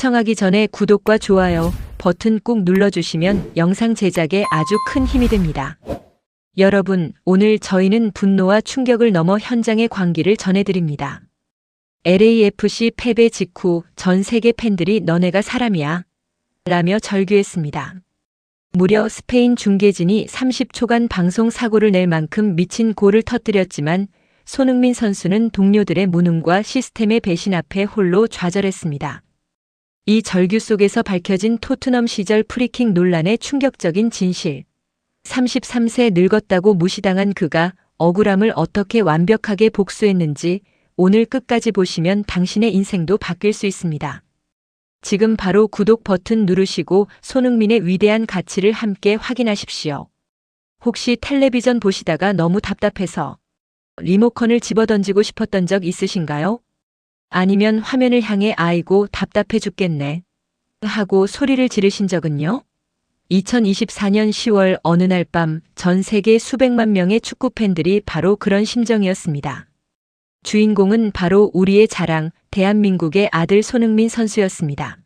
시청하기 전에 구독과 좋아요 버튼 꾹 눌러주시면 영상 제작에 아주 큰 힘이 됩니다. 여러분, 오늘 저희는 분노와 충격을 넘어 현장의 광기를 전해드립니다. LAFC 패배 직후 전 세계 팬들이 너네가 사람이야 라며 절규했습니다. 무려 스페인 중계진이 30초간 방송 사고를 낼 만큼 미친 골을 터뜨렸지만 손흥민 선수는 동료들의 무능과 시스템의 배신 앞에 홀로 좌절했습니다. 이 절규 속에서 밝혀진 토트넘 시절 프리킥 논란의 충격적인 진실. 33세 늙었다고 무시당한 그가 억울함을 어떻게 완벽하게 복수했는지 오늘 끝까지 보시면 당신의 인생도 바뀔 수 있습니다. 지금 바로 구독 버튼 누르시고 손흥민의 위대한 가치를 함께 확인하십시오. 혹시 텔레비전 보시다가 너무 답답해서 리모컨을 집어던지고 싶었던 적 있으신가요? 아니면 화면을 향해 아이고 답답해 죽겠네 하고 소리를 지르신 적은요? 2024년 10월 어느 날 밤 전 세계 수백만 명의 축구 팬들이 바로 그런 심정이었습니다. 주인공은 바로 우리의 자랑, 대한민국의 아들 손흥민 선수였습니다.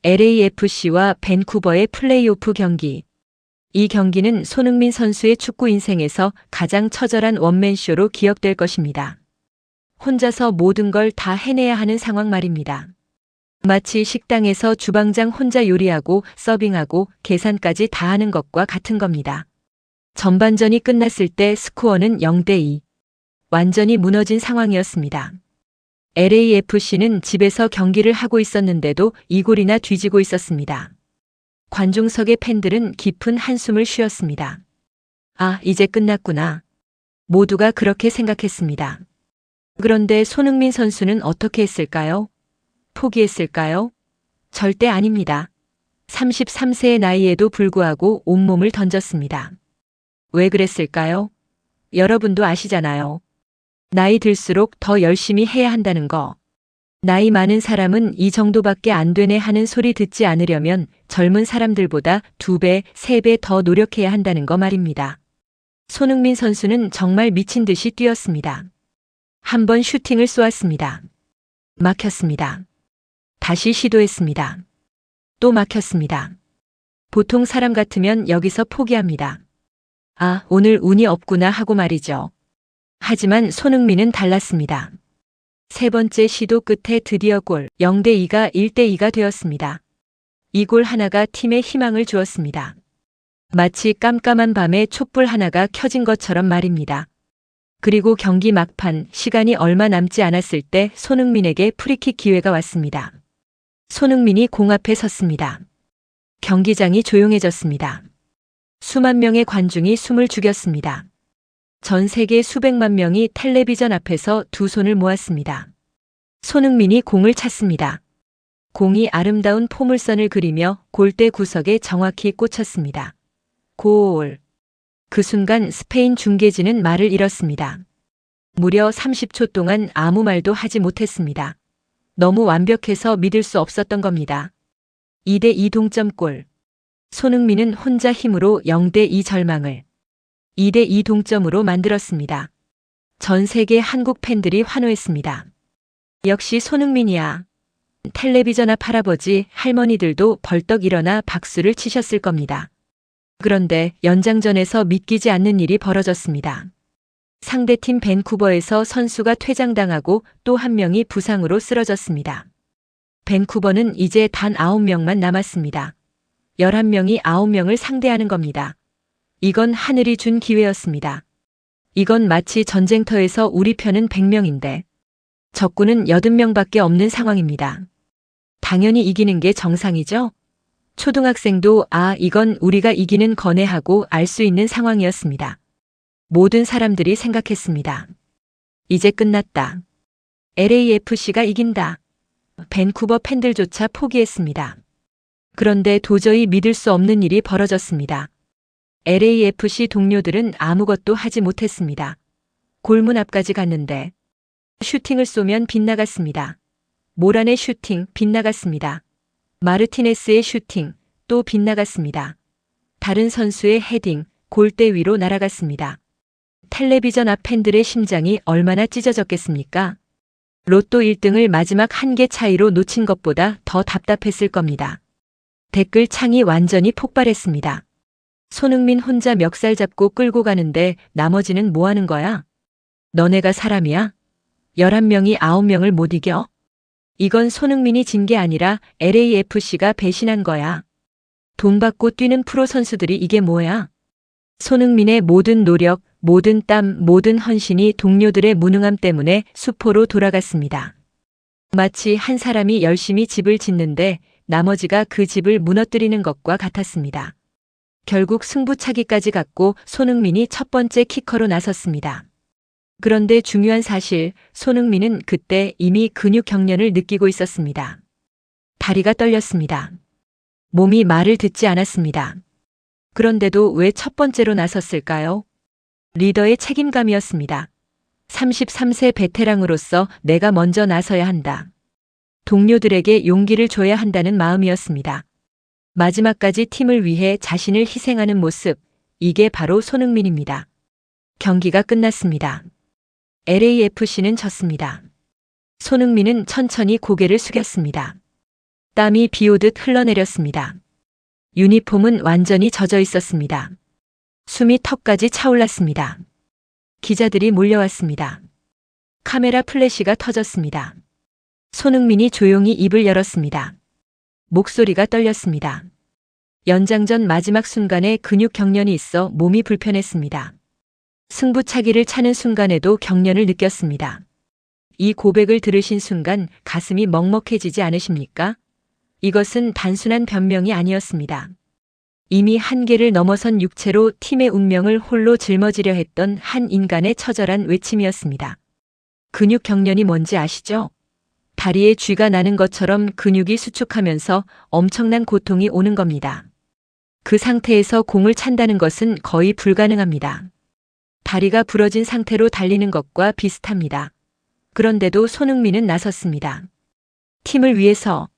LAFC와 밴쿠버의 플레이오프 경기. 이 경기는 손흥민 선수의 축구 인생에서 가장 처절한 원맨쇼로 기억될 것입니다. 혼자서 모든 걸 다 해내야 하는 상황 말입니다. 마치 식당에서 주방장 혼자 요리하고 서빙하고 계산까지 다 하는 것과 같은 겁니다. 전반전이 끝났을 때 스코어는 0대2. 완전히 무너진 상황이었습니다. LAFC는 집에서 경기를 하고 있었는데도 2골이나 뒤지고 있었습니다. 관중석의 팬들은 깊은 한숨을 쉬었습니다. 아, 이제 끝났구나. 모두가 그렇게 생각했습니다. 그런데 손흥민 선수는 어떻게 했을까요? 포기했을까요? 절대 아닙니다. 33세의 나이에도 불구하고 온몸을 던졌습니다. 왜 그랬을까요? 여러분도 아시잖아요. 나이 들수록 더 열심히 해야 한다는 거. 나이 많은 사람은 이 정도밖에 안 되네 하는 소리 듣지 않으려면 젊은 사람들보다 2배, 3배 더 노력해야 한다는 거 말입니다. 손흥민 선수는 정말 미친 듯이 뛰었습니다. 한 번 슈팅을 쏘았습니다. 막혔습니다. 다시 시도했습니다. 또 막혔습니다. 보통 사람 같으면 여기서 포기합니다. 아, 오늘 운이 없구나 하고 말이죠. 하지만 손흥민은 달랐습니다. 세 번째 시도 끝에 드디어 골 0대2가 1대2가 되었습니다. 이 골 하나가 팀에 희망을 주었습니다. 마치 깜깜한 밤에 촛불 하나가 켜진 것처럼 말입니다. 그리고 경기 막판 시간이 얼마 남지 않았을 때 손흥민에게 프리킥 기회가 왔습니다. 손흥민이 공 앞에 섰습니다. 경기장이 조용해졌습니다. 수만 명의 관중이 숨을 죽였습니다. 전 세계 수백만 명이 텔레비전 앞에서 두 손을 모았습니다. 손흥민이 공을 찼습니다. 공이 아름다운 포물선을 그리며 골대 구석에 정확히 꽂혔습니다. 골. 그 순간 스페인 중계진은 말을 잃었습니다. 무려 30초 동안 아무 말도 하지 못했습니다. 너무 완벽해서 믿을 수 없었던 겁니다. 2대2 동점골. 손흥민은 혼자 힘으로 0대2 절망을 2대2 동점으로 만들었습니다. 전 세계 한국 팬들이 환호했습니다. 역시 손흥민이야. 텔레비전 앞 할아버지, 할머니들도 벌떡 일어나 박수를 치셨을 겁니다. 그런데 연장전에서 믿기지 않는 일이 벌어졌습니다. 상대팀 밴쿠버에서 선수가 퇴장당하고 또 한 명이 부상으로 쓰러졌습니다. 밴쿠버는 이제 단 9명만 남았습니다. 11명이 9명을 상대하는 겁니다. 이건 하늘이 준 기회였습니다. 이건 마치 전쟁터에서 우리 편은 100명인데 적군은 80명밖에 없는 상황입니다. 당연히 이기는 게 정상이죠? 초등학생도 이건 우리가 이기는 거네 하고 알 수 있는 상황이었습니다. 모든 사람들이 생각했습니다. 이제 끝났다. LAFC가 이긴다. 밴쿠버 팬들조차 포기했습니다. 그런데 도저히 믿을 수 없는 일이 벌어졌습니다. LAFC 동료들은 아무것도 하지 못했습니다. 골문 앞까지 갔는데 슈팅을 쏘면 빗나갔습니다. 모란의 슈팅 빗나갔습니다. 마르티네스의 슈팅 또 빗나갔습니다. 다른 선수의 헤딩 골대 위로 날아갔습니다. 텔레비전 앞 팬들의 심장이 얼마나 찢어졌겠습니까? 로또 1등을 마지막 한 개 차이로 놓친 것보다 더 답답했을 겁니다. 댓글 창이 완전히 폭발했습니다. 손흥민 혼자 멱살 잡고 끌고 가는데 나머지는 뭐 하는 거야? 너네가 사람이야? 11명이 9명을 못 이겨? 이건 손흥민이 진 게 아니라 LAFC가 배신한 거야. 돈 받고 뛰는 프로 선수들이 이게 뭐야? 손흥민의 모든 노력, 모든 땀, 모든 헌신이 동료들의 무능함 때문에 수포로 돌아갔습니다. 마치 한 사람이 열심히 집을 짓는데 나머지가 그 집을 무너뜨리는 것과 같았습니다. 결국 승부차기까지 갔고 손흥민이 첫 번째 키커로 나섰습니다. 그런데 중요한 사실, 손흥민은 그때 이미 근육 경련을 느끼고 있었습니다. 다리가 떨렸습니다. 몸이 말을 듣지 않았습니다. 그런데도 왜 첫 번째로 나섰을까요? 리더의 책임감이었습니다. 33세 베테랑으로서 내가 먼저 나서야 한다. 동료들에게 용기를 줘야 한다는 마음이었습니다. 마지막까지 팀을 위해 자신을 희생하는 모습, 이게 바로 손흥민입니다. 경기가 끝났습니다. LAFC는 졌습니다. 손흥민은 천천히 고개를 숙였습니다. 땀이 비오듯 흘러내렸습니다. 유니폼은 완전히 젖어 있었습니다. 숨이 턱까지 차올랐습니다. 기자들이 몰려왔습니다. 카메라 플래시가 터졌습니다. 손흥민이 조용히 입을 열었습니다. 목소리가 떨렸습니다. 연장전 마지막 순간에 근육 경련이 있어 몸이 불편했습니다. 승부차기를 차는 순간에도 경련을 느꼈습니다. 이 고백을 들으신 순간 가슴이 먹먹해지지 않으십니까? 이것은 단순한 변명이 아니었습니다. 이미 한계를 넘어선 육체로 팀의 운명을 홀로 짊어지려 했던 한 인간의 처절한 외침이었습니다. 근육 경련이 뭔지 아시죠? 다리에 쥐가 나는 것처럼 근육이 수축하면서 엄청난 고통이 오는 겁니다. 그 상태에서 공을 찬다는 것은 거의 불가능합니다. 다리가 부러진 상태로 달리는 것과 비슷합니다. 그런데도 손흥민은 나섰습니다. 팀을 위해서.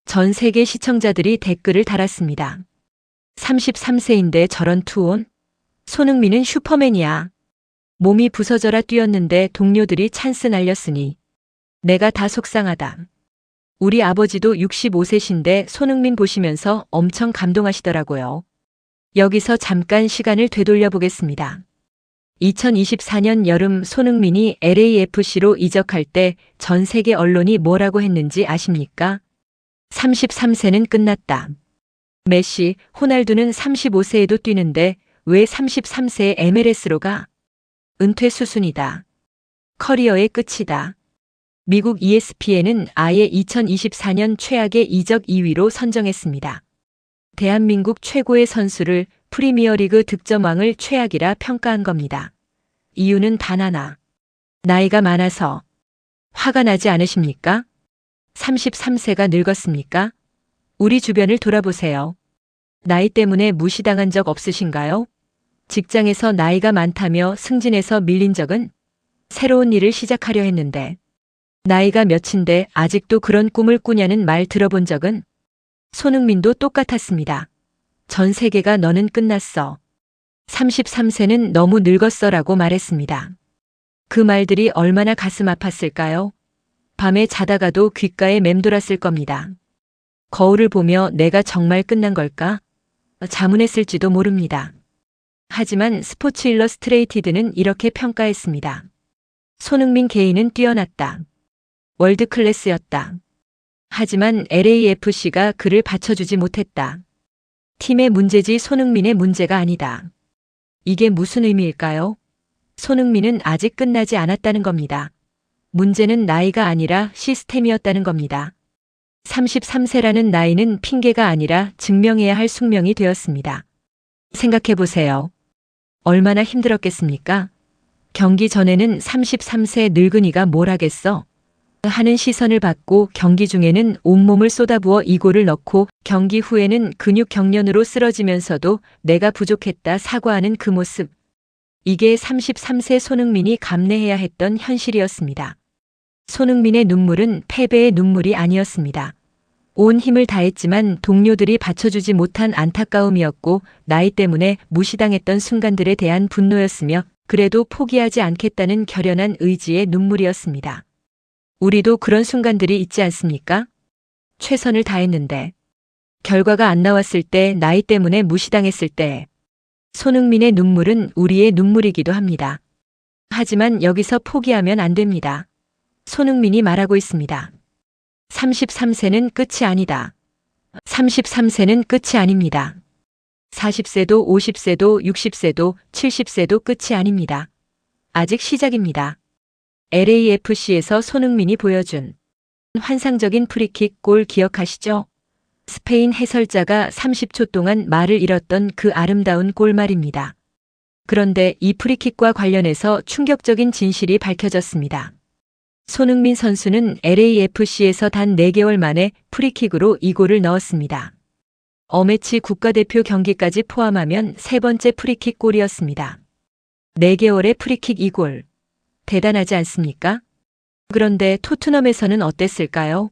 전 세계 시청자들이 댓글을 달았습니다. 33세인데 저런 투혼? 손흥민은 슈퍼맨이야. 몸이 부서져라 뛰었는데 동료들이 찬스 날렸으니. 내가 다 속상하다. 우리 아버지도 65세신데 손흥민 보시면서 엄청 감동하시더라고요. 여기서 잠깐 시간을 되돌려 보겠습니다. 2024년 여름 손흥민이 LAFC로 이적할 때 전 세계 언론이 뭐라고 했는지 아십니까? 33세는 끝났다. 메시, 호날두는 35세에도 뛰는데 왜 33세에 MLS로 가? 은퇴 수순이다. 커리어의 끝이다. 미국 ESPN은 아예 2024년 최악의 이적 2위로 선정했습니다. 대한민국 최고의 선수를 프리미어리그 득점왕을 최악이라 평가한 겁니다. 이유는 단 하나. 나이가 많아서. 화가 나지 않으십니까? 33세가 늙었습니까? 우리 주변을 돌아보세요. 나이 때문에 무시당한 적 없으신가요? 직장에서 나이가 많다며 승진해서 밀린 적은? 새로운 일을 시작하려 했는데. 나이가 몇인데 아직도 그런 꿈을 꾸냐는 말 들어본 적은? 손흥민도 똑같았습니다. 전 세계가 너는 끝났어. 33세는 너무 늙었어 라고 말했습니다. 그 말들이 얼마나 가슴 아팠을까요? 밤에 자다가도 귓가에 맴돌았을 겁니다. 거울을 보며 내가 정말 끝난 걸까? 자문했을지도 모릅니다. 하지만 스포츠 일러스트레이티드는 이렇게 평가했습니다. 손흥민 개인은 뛰어났다. 월드 클래스였다. 하지만 LAFC가 그를 받쳐주지 못했다. 팀의 문제지 손흥민의 문제가 아니다. 이게 무슨 의미일까요? 손흥민은 아직 끝나지 않았다는 겁니다. 문제는 나이가 아니라 시스템이었다는 겁니다. 33세라는 나이는 핑계가 아니라 증명해야 할 숙명이 되었습니다. 생각해 보세요. 얼마나 힘들었겠습니까? 경기 전에는 33세 늙은이가 뭘 하겠어? 하는 시선을 받고 경기 중에는 온몸을 쏟아부어 이골을 넣고 경기 후에는 근육 경련으로 쓰러지면서도 내가 부족했다 사과하는 그 모습. 이게 33세 손흥민이 감내해야 했던 현실이었습니다. 손흥민의 눈물은 패배의 눈물이 아니었습니다. 온 힘을 다했지만 동료들이 받쳐주지 못한 안타까움이었고 나이 때문에 무시당했던 순간들에 대한 분노였으며 그래도 포기하지 않겠다는 결연한 의지의 눈물이었습니다. 우리도 그런 순간들이 있지 않습니까? 최선을 다했는데 결과가 안 나왔을 때, 나이 때문에 무시당했을 때 손흥민의 눈물은 우리의 눈물이기도 합니다. 하지만 여기서 포기하면 안 됩니다. 손흥민이 말하고 있습니다. 33세는 끝이 아니다. 33세는 끝이 아닙니다. 40세도 50세도 60세도 70세도 끝이 아닙니다. 아직 시작입니다. LAFC에서 손흥민이 보여준 환상적인 프리킥 골 기억하시죠? 스페인 해설자가 30초 동안 말을 잃었던 그 아름다운 골 말입니다. 그런데 이 프리킥과 관련해서 충격적인 진실이 밝혀졌습니다. 손흥민 선수는 LAFC에서 단 4개월 만에 프리킥으로 이 골을 넣었습니다. 어매치 국가대표 경기까지 포함하면 세 번째 프리킥 골이었습니다. 4개월의 프리킥 2골. 대단하지 않습니까? 그런데 토트넘에서는 어땠을까요?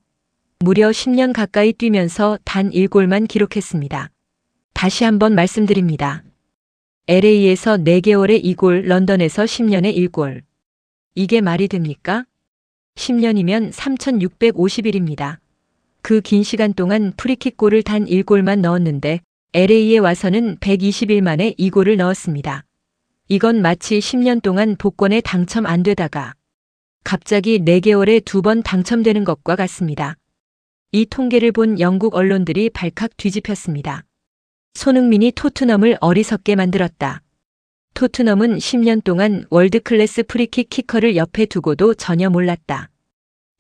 무려 10년 가까이 뛰면서 단 1골만 기록했습니다. 다시 한번 말씀드립니다. LA에서 4개월에 2골, 런던에서 10년에 1골. 이게 말이 됩니까? 10년이면 3,650일입니다. 그 긴 시간 동안 프리킥 골을 단 1골만 넣었는데 LA에 와서는 120일 만에 2골을 넣었습니다. 이건 마치 10년 동안 복권에 당첨 안 되다가 갑자기 4개월에 2번 당첨되는 것과 같습니다. 이 통계를 본 영국 언론들이 발칵 뒤집혔습니다. 손흥민이 토트넘을 어리석게 만들었다. 토트넘은 10년 동안 월드클래스 프리킥 키커를 옆에 두고도 전혀 몰랐다.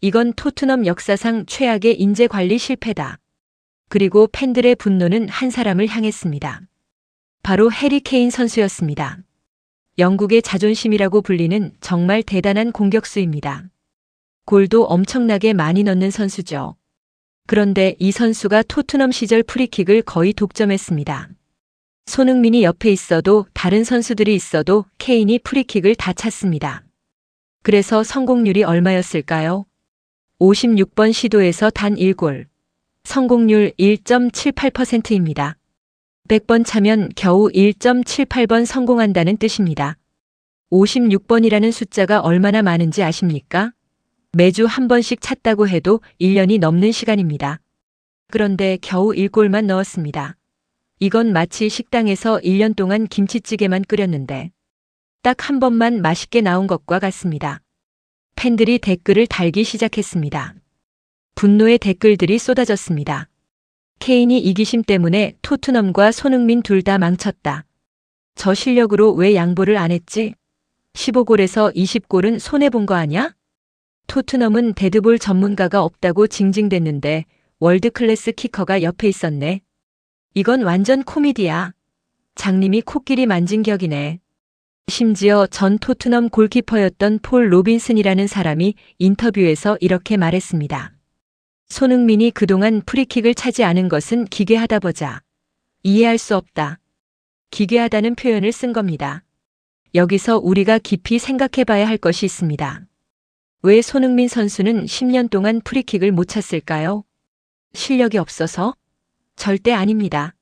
이건 토트넘 역사상 최악의 인재 관리 실패다. 그리고 팬들의 분노는 한 사람을 향했습니다. 바로 해리 케인 선수였습니다. 영국의 자존심이라고 불리는 정말 대단한 공격수입니다. 골도 엄청나게 많이 넣는 선수죠. 그런데 이 선수가 토트넘 시절 프리킥을 거의 독점했습니다. 손흥민이 옆에 있어도 다른 선수들이 있어도 케인이 프리킥을 다 찼습니다. 그래서 성공률이 얼마였을까요? 56번 시도에서 단 1골. 성공률 1.78%입니다. 100번 차면 겨우 1.78번 성공한다는 뜻입니다. 56번이라는 숫자가 얼마나 많은지 아십니까? 매주 한 번씩 찼다고 해도 1년이 넘는 시간입니다. 그런데 겨우 1골만 넣었습니다. 이건 마치 식당에서 1년 동안 김치찌개만 끓였는데 딱 한 번만 맛있게 나온 것과 같습니다. 팬들이 댓글을 달기 시작했습니다. 분노의 댓글들이 쏟아졌습니다. 케인이 이기심 때문에 토트넘과 손흥민 둘 다 망쳤다. 저 실력으로 왜 양보를 안 했지? 15골에서 20골은 손해본 거 아냐? 토트넘은 데드볼 전문가가 없다고 징징댔는데 월드클래스 키커가 옆에 있었네. 이건 완전 코미디야. 장님이 코끼리 만진 격이네. 심지어 전 토트넘 골키퍼였던 폴 로빈슨이라는 사람이 인터뷰에서 이렇게 말했습니다. 손흥민이 그동안 프리킥을 차지 않은 것은 기괴하다 보자. 이해할 수 없다. 기괴하다는 표현을 쓴 겁니다. 여기서 우리가 깊이 생각해 봐야 할 것이 있습니다. 왜 손흥민 선수는 10년 동안 프리킥을 못 찼을까요? 실력이 없어서? 절대 아닙니다.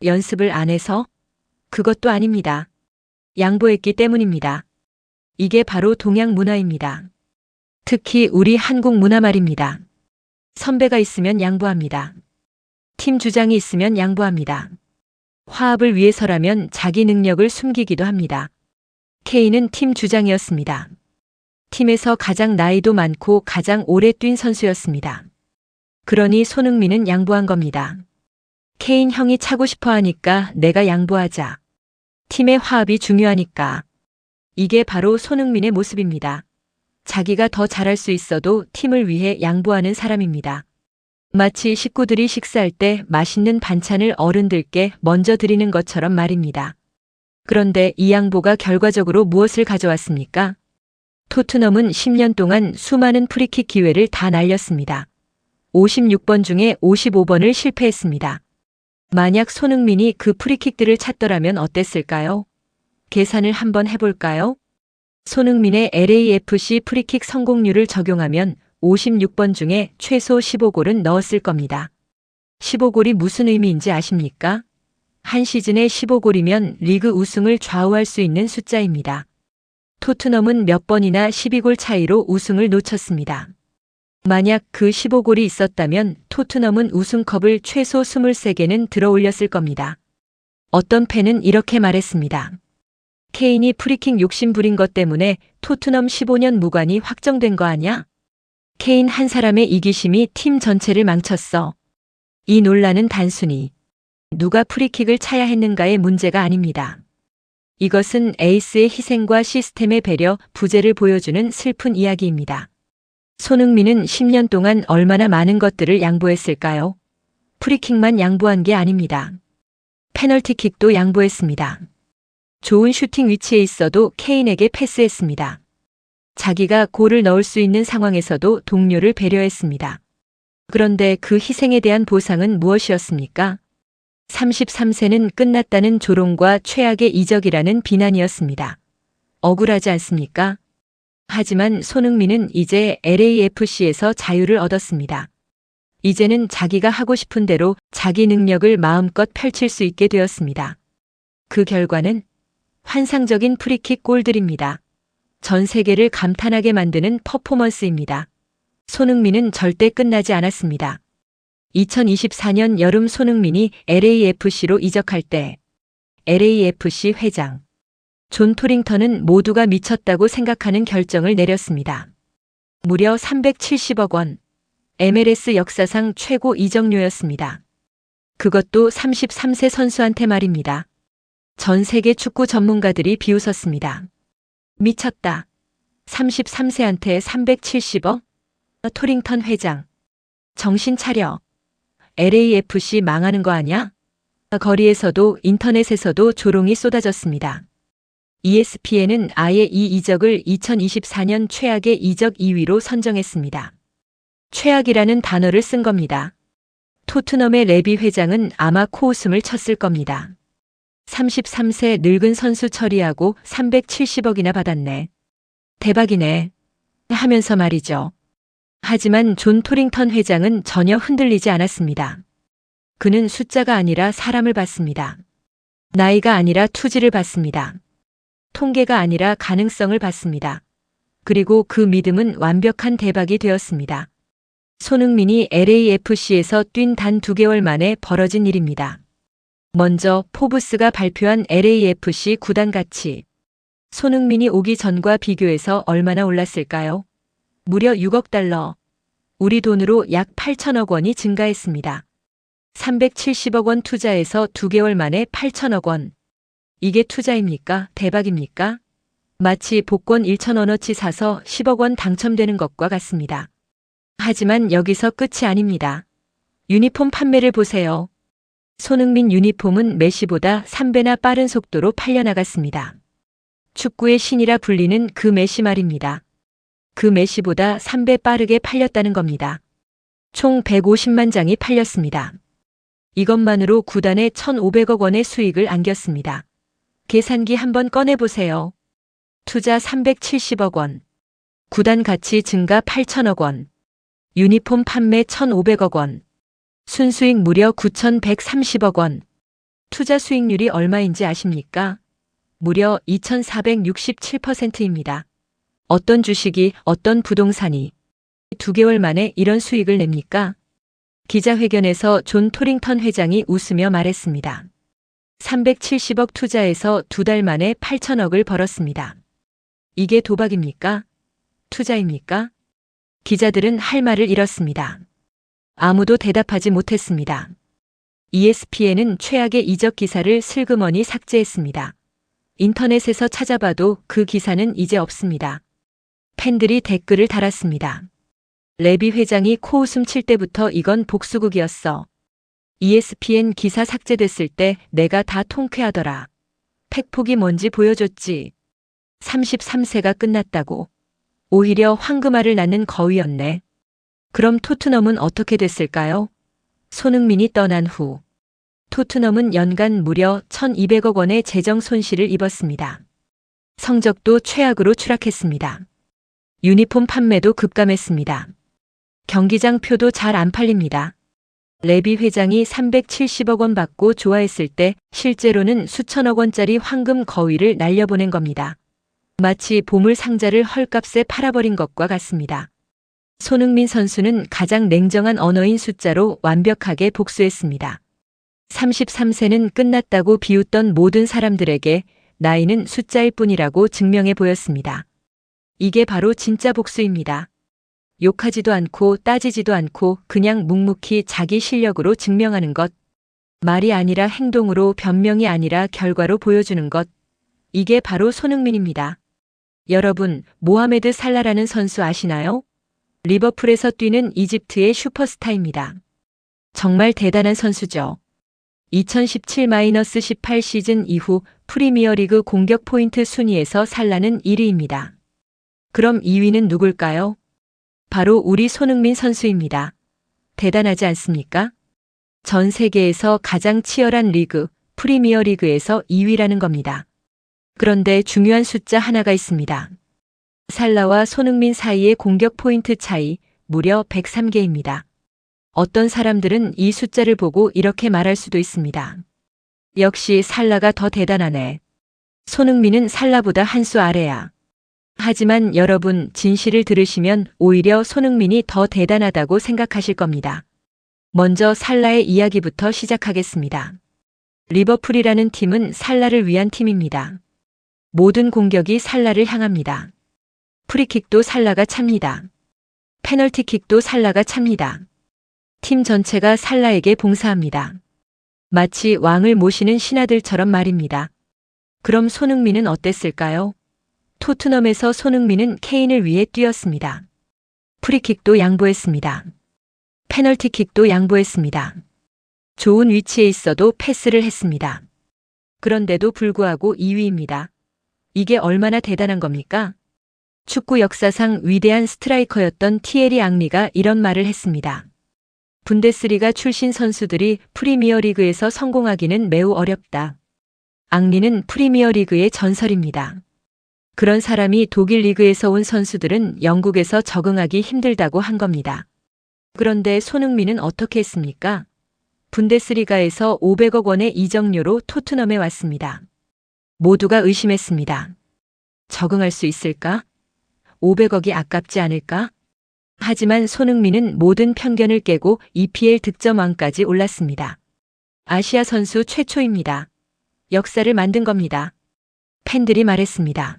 연습을 안 해서? 그것도 아닙니다. 양보했기 때문입니다. 이게 바로 동양 문화입니다. 특히 우리 한국 문화 말입니다. 선배가 있으면 양보합니다. 팀 주장이 있으면 양보합니다. 화합을 위해서라면 자기 능력을 숨기기도 합니다. 케인은 팀 주장이었습니다. 팀에서 가장 나이도 많고 가장 오래 뛴 선수였습니다. 그러니 손흥민은 양보한 겁니다. 케인 형이 차고 싶어 하니까 내가 양보하자. 팀의 화합이 중요하니까. 이게 바로 손흥민의 모습입니다. 자기가 더 잘할 수 있어도 팀을 위해 양보하는 사람입니다. 마치 식구들이 식사할 때 맛있는 반찬을 어른들께 먼저 드리는 것처럼 말입니다. 그런데 이 양보가 결과적으로 무엇을 가져왔습니까? 토트넘은 10년 동안 수많은 프리킥 기회를 다 날렸습니다. 56번 중에 55번을 실패했습니다. 만약 손흥민이 그 프리킥들을 찼더라면 어땠을까요? 계산을 한번 해볼까요? 손흥민의 LAFC 프리킥 성공률을 적용하면 56번 중에 최소 15골은 넣었을 겁니다. 15골이 무슨 의미인지 아십니까? 한 시즌에 15골이면 리그 우승을 좌우할 수 있는 숫자입니다. 토트넘은 몇 번이나 12골 차이로 우승을 놓쳤습니다. 만약 그 15골이 있었다면 토트넘은 우승컵을 최소 23개는 들어올렸을 겁니다. 어떤 팬은 이렇게 말했습니다. 케인이 프리킥 욕심 부린 것 때문에 토트넘 15년 무관이 확정된 거 아냐? 케인 한 사람의 이기심이 팀 전체를 망쳤어. 이 논란은 단순히 누가 프리킥을 차야 했는가의 문제가 아닙니다. 이것은 에이스의 희생과 시스템의 배려, 부재를 보여주는 슬픈 이야기입니다. 손흥민은 10년 동안 얼마나 많은 것들을 양보했을까요? 프리킥만 양보한 게 아닙니다. 페널티킥도 양보했습니다. 좋은 슈팅 위치에 있어도 케인에게 패스했습니다. 자기가 골을 넣을 수 있는 상황에서도 동료를 배려했습니다. 그런데 그 희생에 대한 보상은 무엇이었습니까? 33세는 끝났다는 조롱과 최악의 이적이라는 비난이었습니다. 억울하지 않습니까? 하지만 손흥민은 이제 LAFC에서 자유를 얻었습니다. 이제는 자기가 하고 싶은 대로 자기 능력을 마음껏 펼칠 수 있게 되었습니다. 그 결과는 환상적인 프리킥 골들입니다. 전 세계를 감탄하게 만드는 퍼포먼스입니다. 손흥민은 절대 끝나지 않았습니다. 2024년 여름 손흥민이 LAFC로 이적할 때 LAFC 회장 존 토링턴은 모두가 미쳤다고 생각하는 결정을 내렸습니다. 무려 370억 원, MLS 역사상 최고 이적료였습니다. 그것도 33세 선수한테 말입니다. 전 세계 축구 전문가들이 비웃었습니다. 미쳤다. 33세한테 370억? 토링턴 회장. 정신 차려. LAFC 망하는 거 아냐? 거리에서도 인터넷에서도 조롱이 쏟아졌습니다. ESPN은 아예 이 이적을 2024년 최악의 이적 2위로 선정했습니다. 최악이라는 단어를 쓴 겁니다. 토트넘의 레비 회장은 아마 코웃음을 쳤을 겁니다. 33세 늙은 선수 처리하고 370억이나 받았네. 대박이네. 하면서 말이죠. 하지만 존 토링턴 회장은 전혀 흔들리지 않았습니다. 그는 숫자가 아니라 사람을 봤습니다. 나이가 아니라 투지를 봤습니다. 통계가 아니라 가능성을 봤습니다. 그리고 그 믿음은 완벽한 대박이 되었습니다. 손흥민이 LAFC에서 뛴 단 2개월 만에 벌어진 일입니다. 먼저 포브스가 발표한 LAFC 구단 가치. 손흥민이 오기 전과 비교해서 얼마나 올랐을까요? 무려 6억 달러. 우리 돈으로 약 8천억 원이 증가했습니다. 370억 원 투자해서 2개월 만에 8천억 원. 이게 투자입니까? 대박입니까? 마치 복권 1,000원어치 사서 10억 원 당첨되는 것과 같습니다. 하지만 여기서 끝이 아닙니다. 유니폼 판매를 보세요. 손흥민 유니폼은 메시보다 3배나 빠른 속도로 팔려나갔습니다. 축구의 신이라 불리는 그 메시 말입니다. 그 메시보다 3배 빠르게 팔렸다는 겁니다. 총 150만 장이 팔렸습니다. 이것만으로 구단에 1,500억 원의 수익을 안겼습니다. 계산기 한번 꺼내보세요. 투자 370억 원. 구단 가치 증가 8천억 원. 유니폼 판매 1,500억 원. 순수익 무려 9,130억 원. 투자 수익률이 얼마인지 아십니까? 무려 2,467%입니다. 어떤 주식이, 어떤 부동산이 2개월 만에 이런 수익을 냅니까? 기자회견에서 존 토링턴 회장이 웃으며 말했습니다. 370억 투자해서 2달 만에 8천억을 벌었습니다. 이게 도박입니까? 투자입니까? 기자들은 할 말을 잃었습니다. 아무도 대답하지 못했습니다. ESPN은 최악의 이적 기사를 슬그머니 삭제했습니다. 인터넷에서 찾아봐도 그 기사는 이제 없습니다. 팬들이 댓글을 달았습니다. 레비 회장이 코웃음 칠 때부터 이건 복수극이었어. ESPN 기사 삭제됐을 때 내가 다 통쾌하더라. 팩폭이 뭔지 보여줬지. 33세가 끝났다고. 오히려 황금알을 낳는 거위였네. 그럼 토트넘은 어떻게 됐을까요? 손흥민이 떠난 후 토트넘은 연간 무려 1,200억 원의 재정 손실을 입었습니다. 성적도 최악으로 추락했습니다. 유니폼 판매도 급감했습니다. 경기장 표도 잘 안 팔립니다. 레비 회장이 370억 원 받고 좋아했을 때 실제로는 수천억 원짜리 황금 거위를 날려보낸 겁니다. 마치 보물 상자를 헐값에 팔아버린 것과 같습니다. 손흥민 선수는 가장 냉정한 언어인 숫자로 완벽하게 복수했습니다. 33세는 끝났다고 비웃던 모든 사람들에게 나이는 숫자일 뿐이라고 증명해 보였습니다. 이게 바로 진짜 복수입니다. 욕하지도 않고 따지지도 않고 그냥 묵묵히 자기 실력으로 증명하는 것. 말이 아니라 행동으로, 변명이 아니라 결과로 보여주는 것. 이게 바로 손흥민입니다. 여러분, 모하메드 살라라는 선수 아시나요? 리버풀에서 뛰는 이집트의 슈퍼스타입니다. 정말 대단한 선수죠. 2017-18 시즌 이후 프리미어리그 공격 포인트 순위에서 살라는 1위입니다. 그럼 2위는 누굴까요? 바로 우리 손흥민 선수입니다. 대단하지 않습니까? 전 세계에서 가장 치열한 리그, 프리미어리그에서 2위라는 겁니다. 그런데 중요한 숫자 하나가 있습니다. 살라와 손흥민 사이의 공격 포인트 차이 무려 103개입니다. 어떤 사람들은 이 숫자를 보고 이렇게 말할 수도 있습니다. 역시 살라가 더 대단하네. 손흥민은 살라보다 한 수 아래야. 하지만 여러분, 진실을 들으시면 오히려 손흥민이 더 대단하다고 생각하실 겁니다. 먼저 살라의 이야기부터 시작하겠습니다. 리버풀이라는 팀은 살라를 위한 팀입니다. 모든 공격이 살라를 향합니다. 프리킥도 살라가 찹니다. 페널티킥도 살라가 찹니다. 팀 전체가 살라에게 봉사합니다. 마치 왕을 모시는 신하들처럼 말입니다. 그럼 손흥민은 어땠을까요? 토트넘에서 손흥민은 케인을 위해 뛰었습니다. 프리킥도 양보했습니다. 페널티킥도 양보했습니다. 좋은 위치에 있어도 패스를 했습니다. 그런데도 불구하고 2위입니다. 이게 얼마나 대단한 겁니까? 축구 역사상 위대한 스트라이커였던 티에리 앙리가 이런 말을 했습니다. 분데스리가 출신 선수들이 프리미어리그에서 성공하기는 매우 어렵다. 앙리는 프리미어리그의 전설입니다. 그런 사람이 독일 리그에서 온 선수들은 영국에서 적응하기 힘들다고 한 겁니다. 그런데 손흥민은 어떻게 했습니까? 분데스리가에서 500억 원의 이적료로 토트넘에 왔습니다. 모두가 의심했습니다. 적응할 수 있을까? 500억이 아깝지 않을까? 하지만 손흥민은 모든 편견을 깨고 EPL 득점왕까지 올랐습니다. 아시아 선수 최초입니다. 역사를 만든 겁니다. 팬들이 말했습니다.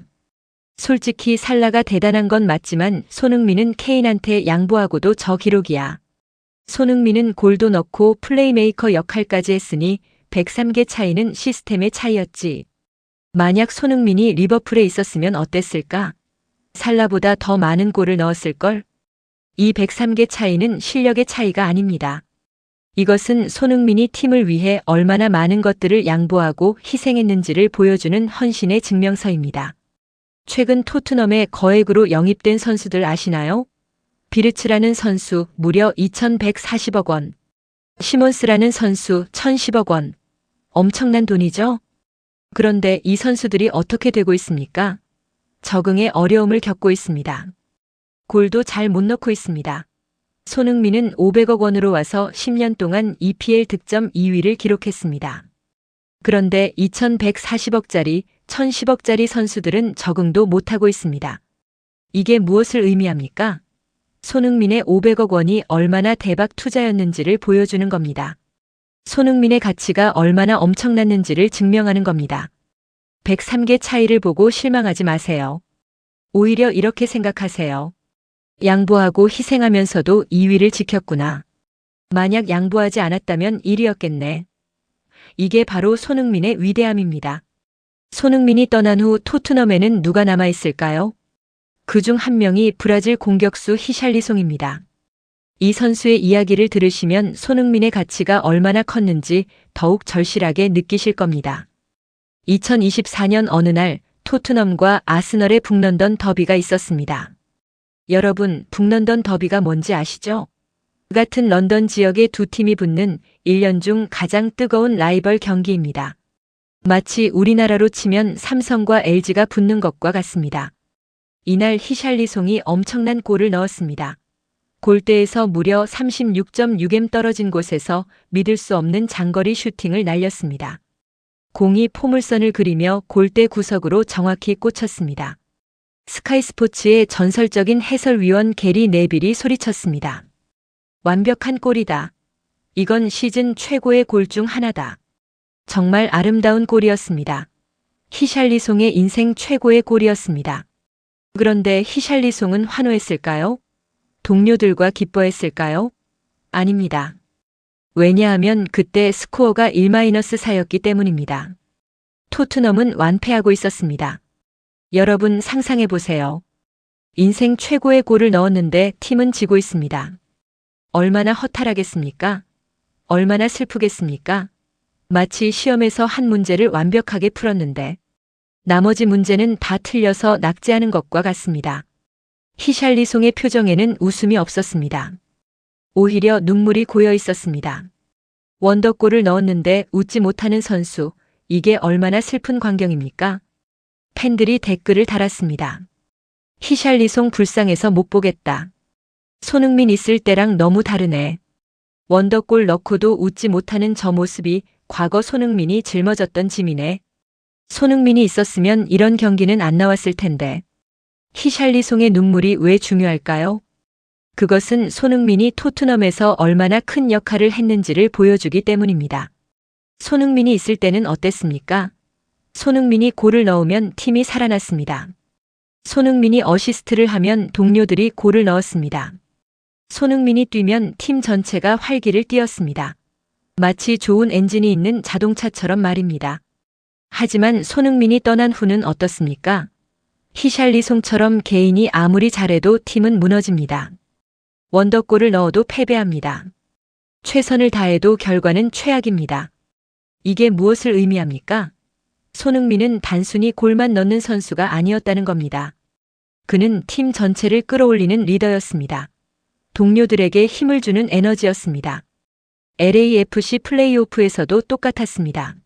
솔직히 살라가 대단한 건 맞지만 손흥민은 케인한테 양보하고도 저 기록이야. 손흥민은 골도 넣고 플레이메이커 역할까지 했으니 103개 차이는 시스템의 차이였지. 만약 손흥민이 리버풀에 있었으면 어땠을까? 살라보다 더 많은 골을 넣었을걸? 이 103개 차이는 실력의 차이가 아닙니다. 이것은 손흥민이 팀을 위해 얼마나 많은 것들을 양보하고 희생했는지를 보여주는 헌신의 증명서입니다. 최근 토트넘에 거액으로 영입된 선수들 아시나요? 비르츠라는 선수 무려 2,140억 원. 시몬스라는 선수 1,010억 원. 엄청난 돈이죠? 그런데 이 선수들이 어떻게 되고 있습니까? 적응에 어려움을 겪고 있습니다. 골도 잘 못 넣고 있습니다. 손흥민은 500억 원으로 와서 10년 동안 EPL 득점 2위를 기록했습니다. 그런데 2,140억짜리, 1,010억짜리 선수들은 적응도 못하고 있습니다. 이게 무엇을 의미합니까? 손흥민의 500억 원이 얼마나 대박 투자였는지를 보여주는 겁니다. 손흥민의 가치가 얼마나 엄청났는지를 증명하는 겁니다. 103개 차이를 보고 실망하지 마세요. 오히려 이렇게 생각하세요. 양보하고 희생하면서도 2위를 지켰구나. 만약 양보하지 않았다면 1위였겠네. 이게 바로 손흥민의 위대함입니다. 손흥민이 떠난 후 토트넘에는 누가 남아있을까요? 그중 한 명이 브라질 공격수 히샬리송입니다. 이 선수의 이야기를 들으시면 손흥민의 가치가 얼마나 컸는지 더욱 절실하게 느끼실 겁니다. 2024년 어느 날 토트넘과 아스널의 북런던 더비가 있었습니다. 여러분, 북런던 더비가 뭔지 아시죠? 같은 런던 지역의 두 팀이 붙는 1년 중 가장 뜨거운 라이벌 경기입니다. 마치 우리나라로 치면 삼성과 LG가 붙는 것과 같습니다. 이날 히샬리송이 엄청난 골을 넣었습니다. 골대에서 무려 36.6m 떨어진 곳에서 믿을 수 없는 장거리 슈팅을 날렸습니다. 공이 포물선을 그리며 골대 구석으로 정확히 꽂혔습니다. 스카이스포츠의 전설적인 해설위원 게리 네빌이 소리쳤습니다. 완벽한 골이다. 이건 시즌 최고의 골 중 하나다. 정말 아름다운 골이었습니다. 히샬리송의 인생 최고의 골이었습니다. 그런데 히샬리송은 환호했을까요? 동료들과 기뻐했을까요? 아닙니다. 왜냐하면 그때 스코어가 1-4였기 때문입니다. 토트넘은 완패하고 있었습니다. 여러분 상상해 보세요. 인생 최고의 골을 넣었는데 팀은 지고 있습니다. 얼마나 허탈하겠습니까? 얼마나 슬프겠습니까? 마치 시험에서 한 문제를 완벽하게 풀었는데 나머지 문제는 다 틀려서 낙제하는 것과 같습니다. 히샬리송의 표정에는 웃음이 없었습니다. 오히려 눈물이 고여 있었습니다. 원더골을 넣었는데 웃지 못하는 선수, 이게 얼마나 슬픈 광경입니까? 팬들이 댓글을 달았습니다. 히샬리송 불쌍해서 못 보겠다. 손흥민 있을 때랑 너무 다르네. 원더골 넣고도 웃지 못하는 저 모습이 과거 손흥민이 짊어졌던 짐이네. 손흥민이 있었으면 이런 경기는 안 나왔을 텐데. 히샬리송의 눈물이 왜 중요할까요? 그것은 손흥민이 토트넘에서 얼마나 큰 역할을 했는지를 보여주기 때문입니다. 손흥민이 있을 때는 어땠습니까? 손흥민이 골을 넣으면 팀이 살아났습니다. 손흥민이 어시스트를 하면 동료들이 골을 넣었습니다. 손흥민이 뛰면 팀 전체가 활기를 띠었습니다. 마치 좋은 엔진이 있는 자동차처럼 말입니다. 하지만 손흥민이 떠난 후는 어떻습니까? 히샬리송처럼 개인이 아무리 잘해도 팀은 무너집니다. 원더골을 넣어도 패배합니다. 최선을 다해도 결과는 최악입니다. 이게 무엇을 의미합니까? 손흥민은 단순히 골만 넣는 선수가 아니었다는 겁니다. 그는 팀 전체를 끌어올리는 리더였습니다. 동료들에게 힘을 주는 에너지였습니다. LAFC 플레이오프에서도 똑같았습니다.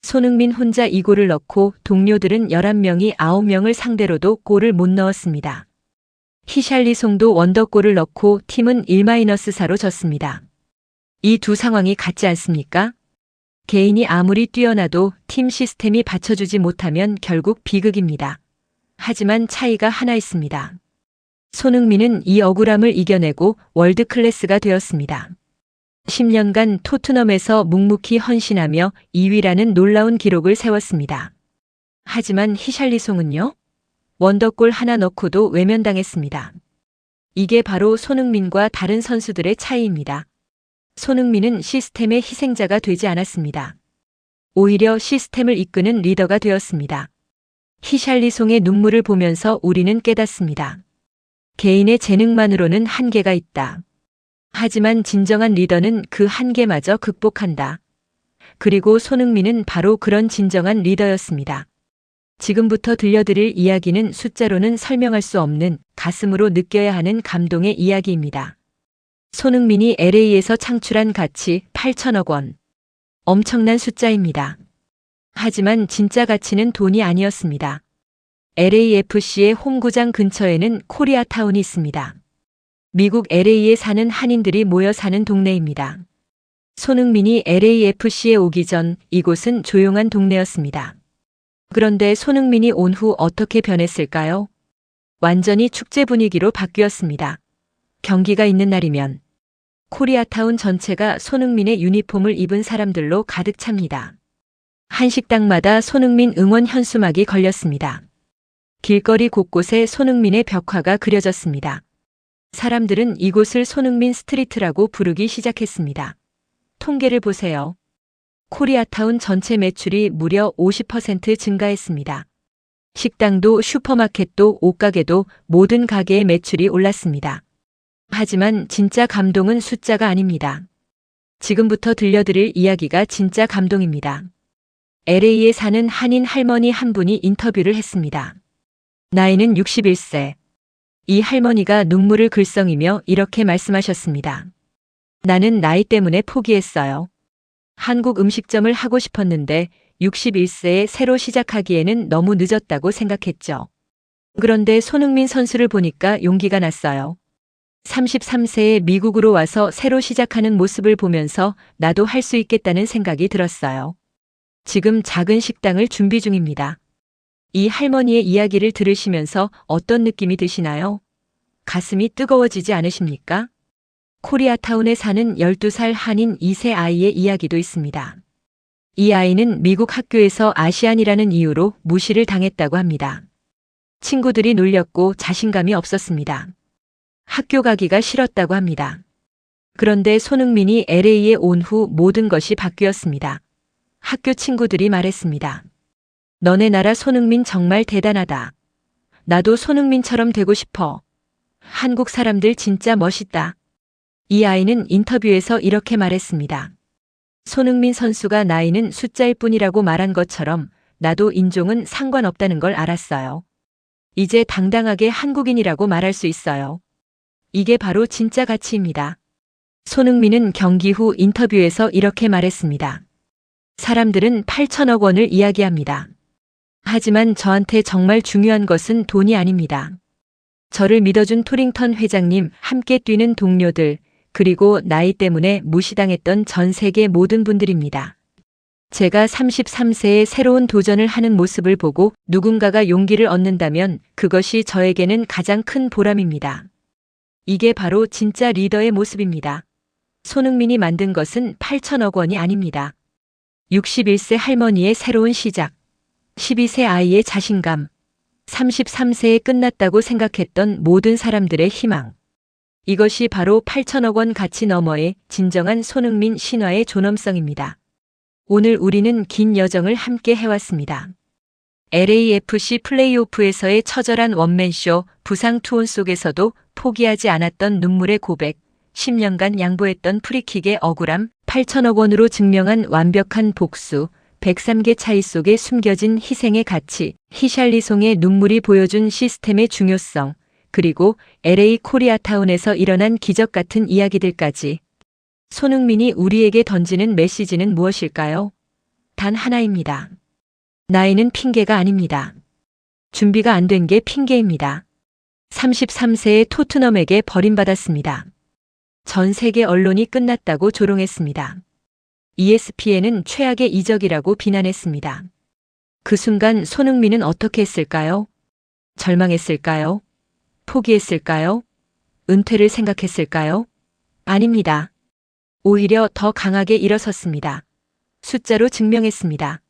손흥민 혼자 2골을 넣고 동료들은 11명이 9명을 상대로도 골을 못 넣었습니다. 히샬리송도 원더골을 넣고 팀은 1-4로 졌습니다. 이 두 상황이 같지 않습니까? 개인이 아무리 뛰어나도 팀 시스템이 받쳐주지 못하면 결국 비극입니다. 하지만 차이가 하나 있습니다. 손흥민은 이 억울함을 이겨내고 월드클래스가 되었습니다. 10년간 토트넘에서 묵묵히 헌신하며 2위라는 놀라운 기록을 세웠습니다. 하지만 히샬리송은요? 원더골 하나 넣고도 외면당했습니다. 이게 바로 손흥민과 다른 선수들의 차이입니다. 손흥민은 시스템의 희생자가 되지 않았습니다. 오히려 시스템을 이끄는 리더가 되었습니다. 히샬리송의 눈물을 보면서 우리는 깨닫습니다. 개인의 재능만으로는 한계가 있다. 하지만 진정한 리더는 그 한계마저 극복한다. 그리고 손흥민은 바로 그런 진정한 리더였습니다. 지금부터 들려드릴 이야기는 숫자로는 설명할 수 없는 가슴으로 느껴야 하는 감동의 이야기입니다. 손흥민이 LA에서 창출한 가치 8천억 원. 엄청난 숫자입니다. 하지만 진짜 가치는 돈이 아니었습니다. LAFC의 홈구장 근처에는 코리아타운이 있습니다. 미국 LA에 사는 한인들이 모여 사는 동네입니다. 손흥민이 LAFC에 오기 전 이곳은 조용한 동네였습니다. 그런데 손흥민이 온 후 어떻게 변했을까요? 완전히 축제 분위기로 바뀌었습니다. 경기가 있는 날이면 코리아타운 전체가 손흥민의 유니폼을 입은 사람들로 가득 찹니다. 한 식당마다 손흥민 응원 현수막이 걸렸습니다. 길거리 곳곳에 손흥민의 벽화가 그려졌습니다. 사람들은 이곳을 손흥민 스트리트라고 부르기 시작했습니다. 통계를 보세요. 코리아타운 전체 매출이 무려 50% 증가했습니다. 식당도 슈퍼마켓도 옷가게도 모든 가게의 매출이 올랐습니다. 하지만 진짜 감동은 숫자가 아닙니다. 지금부터 들려드릴 이야기가 진짜 감동입니다. LA에 사는 한인 할머니 한 분이 인터뷰를 했습니다. 나이는 61세. 이 할머니가 눈물을 글썽이며 이렇게 말씀하셨습니다. 나는 나이 때문에 포기했어요. 한국 음식점을 하고 싶었는데 61세에 새로 시작하기에는 너무 늦었다고 생각했죠. 그런데 손흥민 선수를 보니까 용기가 났어요. 33세에 미국으로 와서 새로 시작하는 모습을 보면서 나도 할 수 있겠다는 생각이 들었어요. 지금 작은 식당을 준비 중입니다. 이 할머니의 이야기를 들으시면서 어떤 느낌이 드시나요? 가슴이 뜨거워지지 않으십니까? 코리아타운에 사는 12살 한인 2세 아이의 이야기도 있습니다. 이 아이는 미국 학교에서 아시안이라는 이유로 무시를 당했다고 합니다. 친구들이 놀렸고 자신감이 없었습니다. 학교 가기가 싫었다고 합니다. 그런데 손흥민이 LA에 온 후 모든 것이 바뀌었습니다. 학교 친구들이 말했습니다. 너네 나라 손흥민 정말 대단하다. 나도 손흥민처럼 되고 싶어. 한국 사람들 진짜 멋있다. 이 아이는 인터뷰에서 이렇게 말했습니다. 손흥민 선수가 나이는 숫자일 뿐이라고 말한 것처럼 나도 인종은 상관없다는 걸 알았어요. 이제 당당하게 한국인이라고 말할 수 있어요. 이게 바로 진짜 가치입니다. 손흥민은 경기 후 인터뷰에서 이렇게 말했습니다. 사람들은 8천억 원을 이야기합니다. 하지만 저한테 정말 중요한 것은 돈이 아닙니다. 저를 믿어준 토링턴 회장님, 함께 뛰는 동료들, 그리고 나이 때문에 무시당했던 전 세계 모든 분들입니다. 제가 33세에 새로운 도전을 하는 모습을 보고 누군가가 용기를 얻는다면 그것이 저에게는 가장 큰 보람입니다. 이게 바로 진짜 리더의 모습입니다. 손흥민이 만든 것은 8천억 원이 아닙니다. 61세 할머니의 새로운 시작, 12세 아이의 자신감, 33세에 끝났다고 생각했던 모든 사람들의 희망. 이것이 바로 8천억 원 가치 너머의 진정한 손흥민 신화의 존엄성입니다. 오늘 우리는 긴 여정을 함께 해왔습니다. LAFC 플레이오프에서의 처절한 원맨쇼, 부상 투혼 속에서도 포기하지 않았던 눈물의 고백, 10년간 양보했던 프리킥의 억울함, 8천억 원으로 증명한 완벽한 복수, 103개 차이 속에 숨겨진 희생의 가치, 히샬리송의 눈물이 보여준 시스템의 중요성, 그리고 LA 코리아타운에서 일어난 기적 같은 이야기들까지. 손흥민이 우리에게 던지는 메시지는 무엇일까요? 단 하나입니다. 나이는 핑계가 아닙니다. 준비가 안 된 게 핑계입니다. 33세에 토트넘에게 버림받았습니다. 전 세계 언론이 끝났다고 조롱했습니다. ESPN은 최악의 이적이라고 비난했습니다. 그 순간 손흥민은 어떻게 했을까요? 절망했을까요? 포기했을까요? 은퇴를 생각했을까요? 아닙니다. 오히려 더 강하게 일어섰습니다. 숫자로 증명했습니다.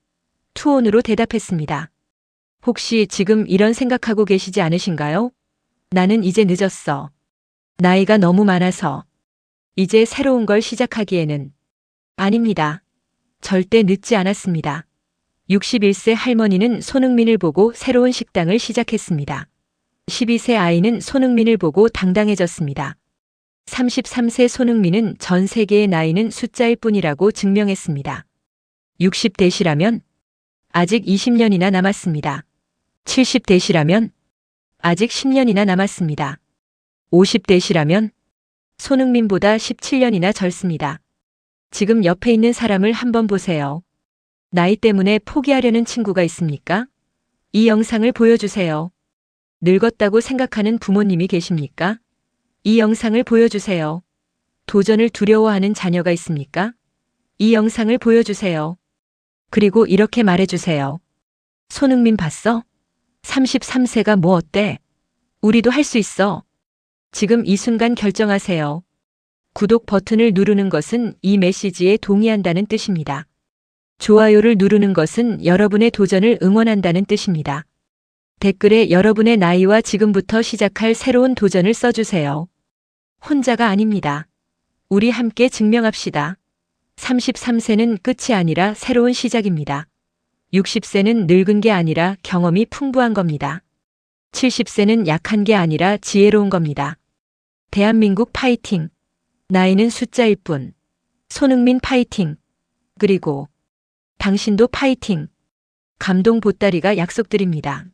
투혼으로 대답했습니다. 혹시 지금 이런 생각하고 계시지 않으신가요? 나는 이제 늦었어. 나이가 너무 많아서. 이제 새로운 걸 시작하기에는. 아닙니다. 절대 늦지 않았습니다. 61세 할머니는 손흥민을 보고 새로운 식당을 시작했습니다. 12세 아이는 손흥민을 보고 당당해졌습니다. 33세 손흥민은 전 세계의 나이는 숫자일 뿐이라고 증명했습니다. 60대시라면 아직 20년이나 남았습니다. 70대시라면 아직 10년이나 남았습니다. 50대시라면 손흥민보다 17년이나 젊습니다. 지금 옆에 있는 사람을 한번 보세요. 나이 때문에 포기하려는 친구가 있습니까? 이 영상을 보여주세요. 늙었다고 생각하는 부모님이 계십니까? 이 영상을 보여주세요. 도전을 두려워하는 자녀가 있습니까? 이 영상을 보여주세요. 그리고 이렇게 말해주세요. 손흥민 봤어? 33세가 뭐 어때? 우리도 할 수 있어. 지금 이 순간 결정하세요. 구독 버튼을 누르는 것은 이 메시지에 동의한다는 뜻입니다. 좋아요를 누르는 것은 여러분의 도전을 응원한다는 뜻입니다. 댓글에 여러분의 나이와 지금부터 시작할 새로운 도전을 써주세요. 혼자가 아닙니다. 우리 함께 증명합시다. 33세는 끝이 아니라 새로운 시작입니다. 60세는 늙은 게 아니라 경험이 풍부한 겁니다. 70세는 약한 게 아니라 지혜로운 겁니다. 대한민국 파이팅! 나이는 숫자일 뿐. 손흥민 파이팅! 그리고 당신도 파이팅! 감동 보따리가 약속드립니다.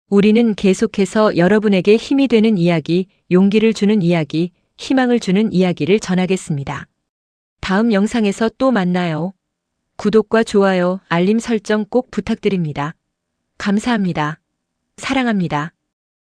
우리는 계속해서 여러분에게 힘이 되는 이야기, 용기를 주는 이야기, 희망을 주는 이야기를 전하겠습니다. 다음 영상에서 또 만나요. 구독과 좋아요, 알림 설정 꼭 부탁드립니다. 감사합니다. 사랑합니다.